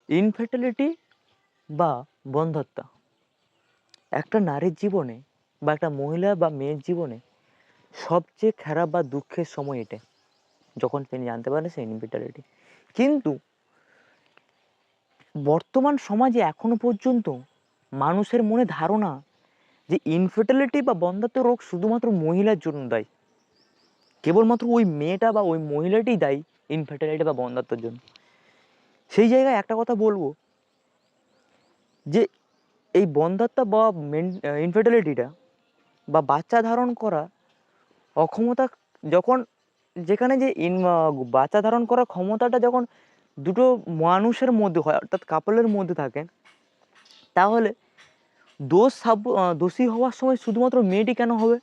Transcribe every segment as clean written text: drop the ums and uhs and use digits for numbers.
Infertility বা বন্ধ্যত্ব একটা নারীর জীবনে বা একটা মহিলা বা মেয়ের জীবনে সবচেয়ে খারাপ বা দুঃখের সময় এটা, যখন তিনি জানতে পারেন সে ইনফার্টিলিটি। কিন্তু বর্তমান সমাজে এখনো পর্যন্ত মানুষের মনে ধারণা যে ইনফার্টিলিটি বা বন্ধ্যত্ব রোগ শুধুমাত্র মহিলার জন্য দায়ী, কেবলমাত্র ওই মেয়েটা বা ওই মহিলাটিই দায়ী ইনফার্টিলিটি বা বন্ধ্যত্বের জন্য। সেই জায়গায় একটা কথা বলবো যে এই বন্ধ্যত্ব বা ইনফার্টিলিটিটা বা বাচ্চা ধারণ করা অক্ষমতা, যখন যেখানে যে বাচ্চা ধারণ করার ক্ষমতাটা যখন দুটো মানুষের মধ্যে হয়, অর্থাৎ কাপলের মধ্যে থাকে, তাহলে দোষী হওয়ার সময় শুধুমাত্র মেয়েটি কেন হবে?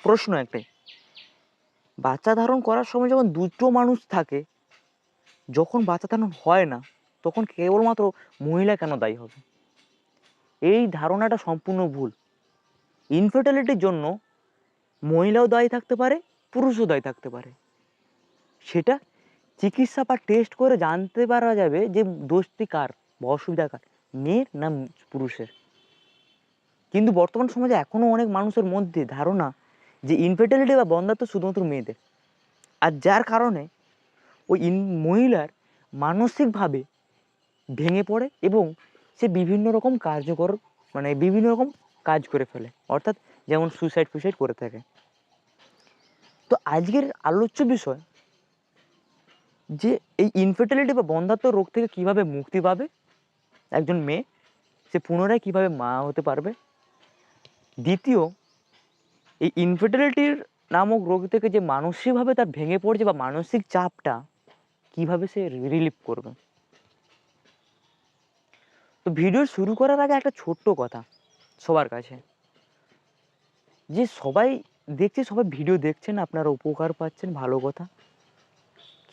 প্রশ্ন একটাই। বাচ্চা ধারণ করার সময় যখন দুটো মানুষ থাকে, যখন বাচ্চা ধারণ হয় না তখন কেবলমাত্র মহিলা কেন দায়ী হবে? এই ধারণাটা সম্পূর্ণ ভুল। ইনফার্টিলিটির জন্য মহিলাও দায়ী থাকতে পারে, পুরুষও দায়ী থাকতে পারে। সেটা চিকিৎসা বা টেস্ট করে জানতে পারা যাবে যে দোষটি কার বা অসুবিধা কার, মেয়ের না পুরুষের। কিন্তু বর্তমান সমাজে এখনো অনেক মানুষের মধ্যে ধারণা যে ইনফার্টিলিটি বা বন্ধ্যত্ব শুধুমাত্র মেয়েদের, আর যার কারণে ওই মহিলার মানসিকভাবে ভেঙে পড়ে এবং সে বিভিন্ন রকম কার্যকর বিভিন্ন রকম কাজ করে ফেলে, অর্থাৎ যেমন সুইসাইড করে থাকে। তো আজকের আলোচ্য বিষয় যে এই ইনফার্টিলিটি বা বন্ধ্যত্ব রোগ থেকে কিভাবে মুক্তি পাবে একজন মেয়ে, সে পুনরায় কিভাবে মা হতে পারবে। দ্বিতীয়, এই ইনফার্টিলিটির নামক রোগ থেকে যে মানসিকভাবে তার ভেঙে পড়ছে বা মানসিক চাপটা কিভাবে সে রিলিফ করবে। তো ভিডিও শুরু করার আগে একটা ছোট্ট কথা সবার কাছে, যে সবাই দেখছে, সবাই ভিডিও দেখছেন, আপনারা উপকার পাচ্ছেন, ভালো কথা,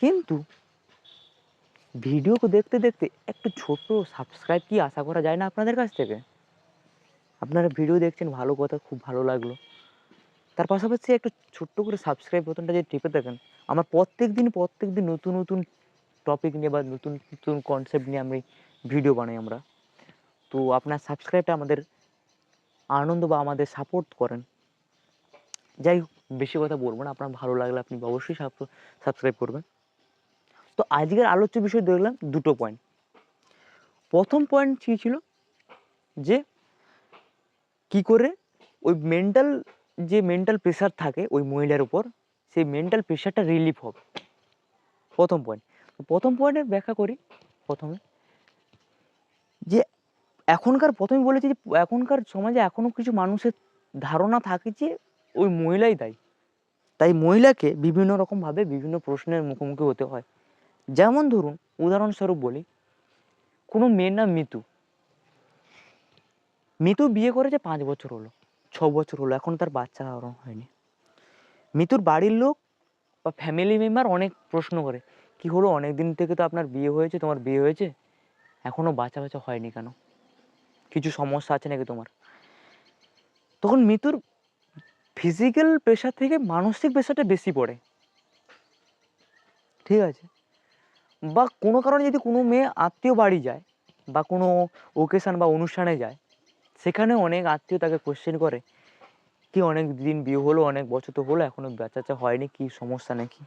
কিন্তু ভিডিও দেখতে দেখতে একটু ছোট্ট সাবস্ক্রাইব কি আশা করা যায় না আপনাদের কাছ থেকে? আপনারা ভিডিও দেখছেন, ভালো কথা, খুব ভালো লাগলো। তার পাশাপাশি একটু ছোট্ট করে সাবস্ক্রাইব বোতামটা যদি টিপে দেখেন, আমার প্রত্যেক দিন নতুন নতুন টপিক নিয়ে বা নতুন নতুন কনসেপ্ট নিয়ে আমি ভিডিও বানাই আমরা। তো আপনার সাবস্ক্রাইবটা আমাদের আনন্দ বা আমাদের সাপোর্ট করেন। যাই হোক, বেশি কথা বলবো না, আপনার ভালো লাগলে আপনি অবশ্যই সাবস্ক্রাইব করবেন। তো আজকের আলোচ্য বিষয় দেখলাম দুটো পয়েন্ট। প্রথম পয়েন্ট কী ছিল, যে কি করে ওই মেন্টাল প্রেশার থাকে ওই মহিলার উপর, সেই মেন্টাল প্রেশারটা রিলিফ হবে। প্রথম পয়েন্ট। প্রথম পয়েন্টের ব্যাখ্যা করি। প্রথমে যে প্রথমে বলেছি যে এখনকার সমাজে এখনো কিছু মানুষের ধারণা থাকে যে ওই মহিলাই দায়ী। তাই মহিলাকে বিভিন্ন রকমভাবে বিভিন্ন প্রশ্নের মুখোমুখি হতে হয়। যেমন ধরুন, উদাহরণস্বরূপ বলি, কোনো মেয়ের নাম মিতু। মিতু বিয়ে করেছে 5 বছর হলো, 6 বছর হলো, এখন তার বাচ্চা হয়নি। মিতুর বাড়ির লোক বা ফ্যামিলি মেম্বার অনেক প্রশ্ন করে, কি হলো, অনেক দিন থেকে তো আপনার বিয়ে হয়েছে, তোমার বিয়ে হয়েছে, এখনো বাচ্চা হয়নি কেন? কিছু সমস্যা আছে নাকি তোমার? তখন মিতুর ফিজিক্যাল প্রেশার থেকে মানসিক প্রেশারটা বেশি পড়ে, ঠিক আছে? বা কোনো কারণে যদি কোনো মেয়ে আত্মীয় বাড়ি যায় বা কোনো ওকেশন বা অনুষ্ঠানে যায়, সেখানে অনেক আত্মীয় তাকে কোশ্চেন করে, কি অনেক দিন বিয়ে হলো, অনেক বছর তো হলো, এখনো বাচ্চা হয়নি, কি সমস্যা নাকি?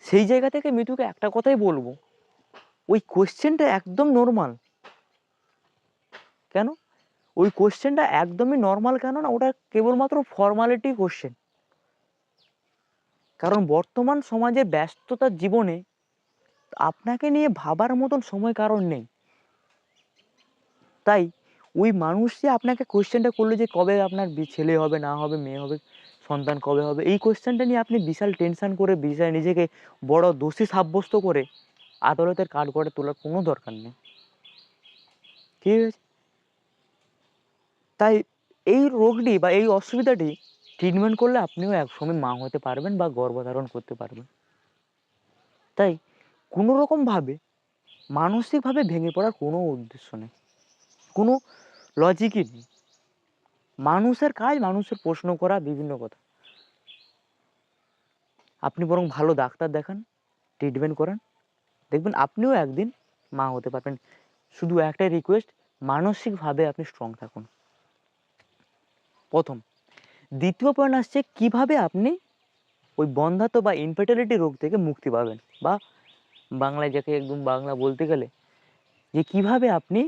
সেই জায়গা থেকে মিতুকে একটা কথাই বলবো, ওই কোশ্চেনটা একদম নর্মাল। কেন? ওই কোশ্চেনটা একদমই নর্মাল, কেন না, ওটা কেবলমাত্র ফর্মালিটি কোশ্চেন। কারণ বর্তমান সমাজে ব্যস্ততার জীবনে আপনাকে নিয়ে ভাবার মতন সময় কারণ নেই। তাই ওই মানুষই আপনাকে কোশ্চেনটা করলো যে কবে আপনার ছেলে হবে, না হবে, মেয়ে হবে, সন্তান কবে হবে, এই কোশ্চেনটা নিয়ে আপনি বিশাল টেনশন করে নিজেকে বড় দোষী সাব্যস্ত করে আদালতের কাঠগড়ে তোলার কোনো দরকার নেই, ঠিক আছে? তাই এই রোগটি বা এই অসুবিধাটি ট্রিটমেন্ট করলে আপনিও একসময় মা হতে পারবেন বা গর্ভধারণ করতে পারবেন। তাই কোনো রকমভাবে মানসিকভাবে ভেঙে পড়ার কোনো উদ্দেশ্য নেই, কোনো লজিকই নেই। মানুষের কাজ মানুষের প্রশ্ন করা, বিভিন্ন কথা। আপনি বরং ভালো ডাক্তার দেখান, ট্রিটমেন্ট করান, দেখবেন আপনিও একদিন মা হতে পারবেন। শুধু একটাই রিকোয়েস্ট, মানসিকভাবে আপনি স্ট্রং থাকুন, প্রথম। দ্বিতীয় পয়েন্ট আসছে কিভাবে আপনি ওই বন্ধ্যাত্ব বা ইনফার্টিলিটি রোগ থেকে মুক্তি পাবেন, বা বাংলায় যাকে একদম বাংলা বলতে গেলে যে কিভাবে আপনি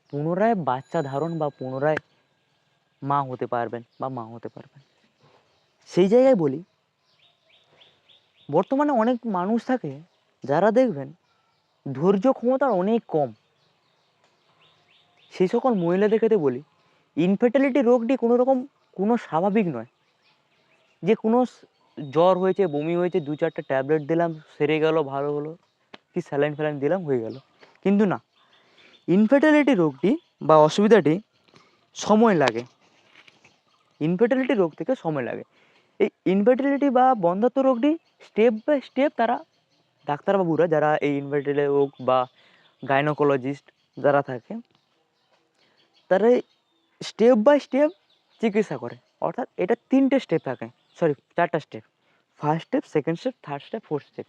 পুনরায় বাচ্চা ধারণ বা পুনরায় মা হতে পারবেন বা মা হতে পারবেন। সেই জায়গায় বলি, বর্তমানে অনেক মানুষ থাকে যারা দেখবেন ধৈর্য ক্ষমতা অনেক কম। সেই সকল মহিলাদের ক্ষেত্রে বলি, ইনফার্টিলিটি রোগটি কোনো স্বাভাবিক নয় যে কোনো জ্বর হয়েছে, বমি হয়েছে, 2-4টা ট্যাবলেট দিলাম সেরে গেল, ভালো হলো, কি স্যালাইন ফ্যালাইন দিলাম হয়ে গেল। কিন্তু না, ইনফার্টিলিটি রোগটি বা অসুবিধাটি সময় লাগে। ইনফার্টিলিটি রোগ থেকে সময় লাগে। এই ইনফার্টিলিটি বা বন্ধ্যাত্ব রোগটি স্টেপ বাই স্টেপ তারা ডাক্তারবাবুরা যারা এই ইনফার্টিলিটি রোগ বা গাইনোকোলজিস্ট যারা থাকে তারা স্টেপ বাই স্টেপ চিকিৎসা করে। অর্থাৎ এটা 3টে স্টেপ থাকে, সরি 4টা step. First step, second step, third step, fourth step.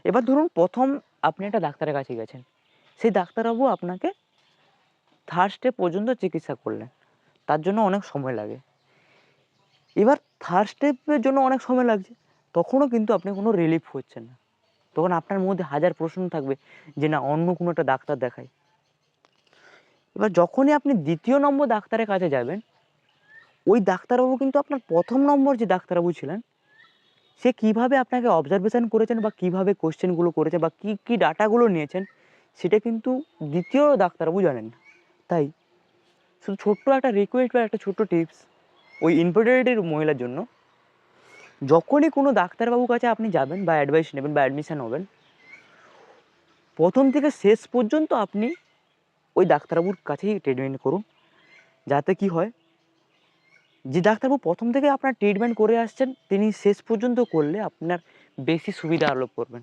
এবার ধরুন প্রথম আপনি একটা ডাক্তারের কাছে গেছেন, সেই ডাক্তারবাবু আপনাকে থার্ড স্টেপ পর্যন্ত চিকিৎসা করলেন, তার জন্য অনেক সময় লাগে। এবার থার্ড স্টেপের জন্য অনেক সময় লাগছে, তখনও কিন্তু আপনি কোনো রিলিফ হচ্ছেন না। তখন আপনার মধ্যে হাজার প্রশ্ন থাকবে যে না, অন্য কোনো একটা ডাক্তার দেখাই। এবার যখনই আপনি দ্বিতীয় নম্বর ডাক্তারের কাছে যাবেন, ওই ডাক্তারবাবু কিন্তু আপনার প্রথম নম্বর যে ডাক্তারবাবু ছিলেন সে কিভাবে আপনাকে অবজারভেশন করেছেন বা কিভাবে কোশ্চেনগুলো করেছে বা কী কী ডাটাগুলো নিয়েছেন সেটা কিন্তু দ্বিতীয় ডাক্তারবাবু জানেন না। তাই শুধু ছোট্ট একটা রিকোয়েস্ট বা একটা ছোট্ট টিপস ওই ইনফার্টিলিটির মহিলার জন্য, যখনই কোনো ডাক্তারবাবুর কাছে আপনি যাবেন বা অ্যাডভাইস নেবেন বা অ্যাডমিশন হবেন, প্রথম থেকে শেষ পর্যন্ত আপনি ওই ডাক্তারবাবুর কাছেই ট্রিটমেন্ট করুন। যাতে কি হয়, যে ডাক্তারবাবু প্রথম থেকে আপনার ট্রিটমেন্ট করে আসছেন তিনি শেষ পর্যন্ত করলে আপনার বেশি সুবিধা লাভ করবেন।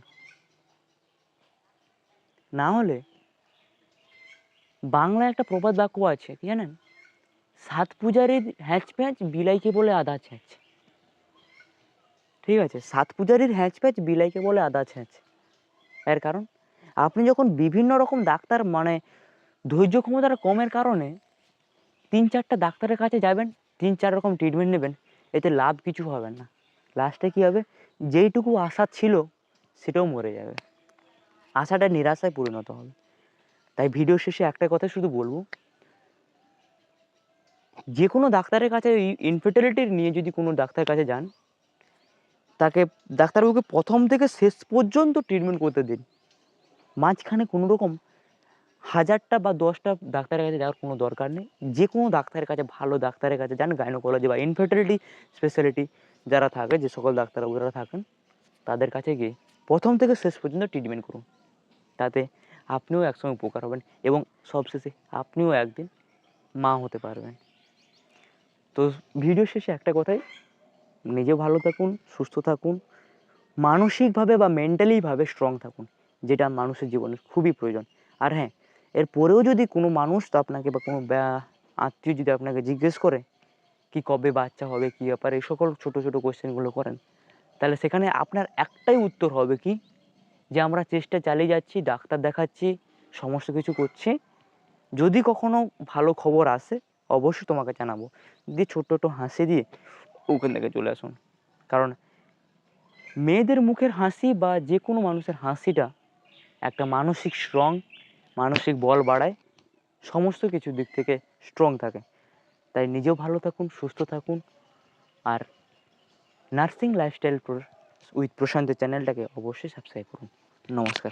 না হলে বাংলায় একটা প্রবাদ বাক্য আছে, কি জানেন? 7 পূজারীর হ্যাঁচ প্যাঁচ বিলাইকে বলে আদা ছ্যাঁচ। ঠিক আছে, 7 পূজারীর হ্যাঁচ প্যাঁচ বিলাইকে বলে আদা ছ্যাঁচ। এর কারণ, আপনি যখন বিভিন্ন রকম ডাক্তার মানে ধৈর্য ক্ষমতার কমের কারণে 3-4টা ডাক্তারের কাছে যাবেন, 3-4 রকম ট্রিটমেন্ট নেবেন, এতে লাভ কিছু হবে না। লাস্টে কি হবে, যেইটুকু আশা ছিল সেটাও মরে যাবে, আশাটা নিরাশায় পরিণত হবে। তাই ভিডিও শেষে একটা কথা শুধু বলবো, যে কোনো ডাক্তারের কাছে ইনফার্টিলিটি নিয়ে যদি কোনো ডাক্তারের কাছে যান, তাকে ডাক্তারবাবুকে প্রথম থেকে শেষ পর্যন্ত ট্রিটমেন্ট করতে দিন। মাঝখানে কোনো রকম 1000টা বা 10টা ডাক্তারের কাছে যাওয়ার কোনো দরকার নেই। যে কোনো ডাক্তারের কাছে, ভালো ডাক্তারের কাছে যান, গাইনোকোলজি বা ইনফার্টিলিটি স্পেশালিটি যারা থাকে, যে সকল ডাক্তারবাবুরা থাকেন তাদের কাছে গিয়ে প্রথম থেকে শেষ পর্যন্ত ট্রিটমেন্ট করুন। তাতে আপনিও একসময় উপকার হবেন এবং সবশেষে আপনিও একদিন মা হতে পারবেন। তো ভিডিও শেষে একটা কথাই, নিজে ভালো থাকুন, সুস্থ থাকুন, মানসিকভাবে বা মেন্টালিভাবে স্ট্রং থাকুন, যেটা মানুষের জীবনে খুবই প্রয়োজন। আর হ্যাঁ, এর পরেও যদি কোনো মানুষ তো আপনাকে বা কোনো আত্মীয় যদি আপনাকে জিজ্ঞেস করে কি কবে বাচ্চা হবে, কী ব্যাপার, এই সকল ছোটো ছোটো কোয়েশ্চেনগুলো করেন, তাহলে সেখানে আপনার একটাই উত্তর হবে কি, যে আমরা চেষ্টা চালিয়ে যাচ্ছি, ডাক্তার দেখাচ্ছি, সমস্ত কিছু করছি, যদি কখনো ভালো খবর আসে অবশ্যই তোমাকে জানাবো, দিয়ে ছোট্ট একটু হাসি দিয়ে ওখান থেকে চলে আসুন। কারণ মেয়েদের মুখের হাসি বা যে কোনো মানুষের হাসিটা একটা মানসিক স্ট্রং, মানসিক বল বাড়ায়, সমস্ত কিছু দিক থেকে স্ট্রং থাকে। তাই নিজেও ভালো থাকুন, সুস্থ থাকুন, আর নার্সিং লাইফস্টাইল উইথ প্রশান্তের চ্যানেলটাকে অবশ্যই সাবস্ক্রাইব করুন। নমস্কার।